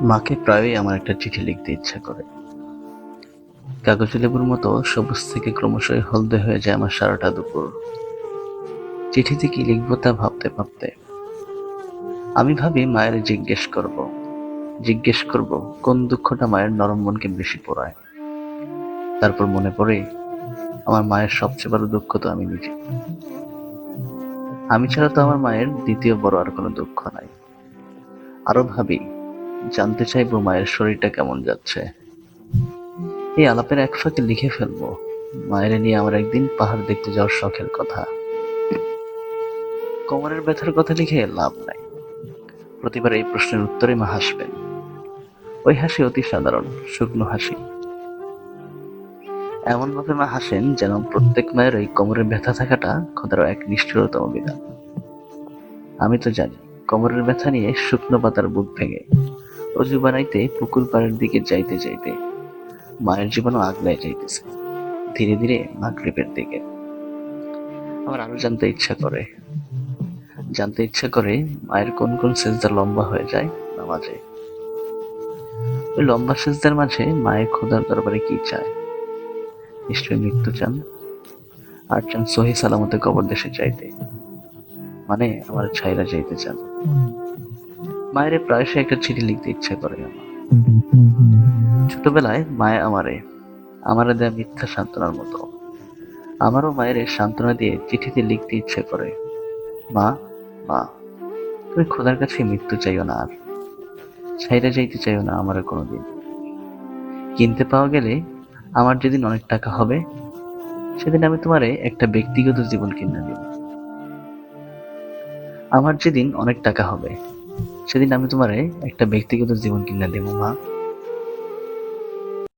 মাকে প্রায়ই আমার একটা চিঠি লিখতে ইচ্ছা করে। কাগজে লেবুর মতো সবুজ থেকে ক্রমশই হলদে হয়ে যায় আমার সারাটা দুপুর। চিঠিতে কি লিখবো তা ভাবতে ভাবতে আমি ভাবি মায়ের জিজ্ঞেস করব কোন দুঃখটা মায়ের নরম মনকে বেশি পোড়ায়। তারপর মনে পড়ে আমার মায়ের সবচেয়ে বড় দুঃখ তো আমি নিজে। আমি ছাড়া তো আমার মায়ের দ্বিতীয় বড় আর কোনো দুঃখ নাই। আরো ভাবি, জানতে চাইবো মায়ের শরীরটা কেমন যাচ্ছে। এই আলাপের এক ফাঁকে লিখে ফেলবো মায়ের নিয়ে আমার একদিন পাহাড় দেখতে যাওয়ার শখের কথা। কোমরের ব্যথার কথা লিখে লাভ নাই। প্রতিবার এই প্রশ্নের উত্তরে মা হাসবেন। ওই হাসি অতি সাধারণ, শুকনো হাসি। এমন ভাবে মা হাসেন যেন প্রত্যেক মায়ের ওই কোমরের ব্যথা থাকাটা খোদার এক নিষ্ঠুরতম বিধান। আমি তো জানি কোমরের ব্যথা নিয়ে শুকনো পাতার বুক ভেঙে অজু বানাইতে পুকুর পাড়ের দিকে যাইতে যাইতে মায়ের জীবনও আগলায় যাইতেছে ধীরে ধীরে মাগরিবের দিকে। আমার আরো জানতে ইচ্ছা করে মায়ের কোন কোন সেজদা লম্বা হয়ে যায় নামাজে। ওই লম্বা সেজদার মাঝে মায়ের খোদার দরবারে কি চায়? নিশ্চয়ই মৃত্যু চান, আর চান সহি সালামতে কবর দেশে যাইতে, মানে আমার ছাইরা যাইতে চান। মায়ের প্রায়শই একটা চিঠি লিখতে ইচ্ছা করে আমার। ছোটবেলায় মায়ে আমারে দেয়া মিথ্যা সান্ত্বনার মতো আমারও মায়ের সান্ত্বনা দিয়ে চিঠিতে লিখতে ইচ্ছে করে, মা, মা, তুমি খোদার কাছে মৃত্যু চাইও না, আর ছাইরা যাইতে চাইও না আমার কোনোদিন। কিনতে পাওয়া গেলে আমার যেদিন অনেক টাকা হবে সেদিন আমি তোমারে একটা ব্যক্তিগত জীবন কিনে দিব। আমার যেদিন অনেক টাকা হবে সেদিন আমি তোমারে একটা ব্যক্তিগত জীবন কিনে দেবো মা।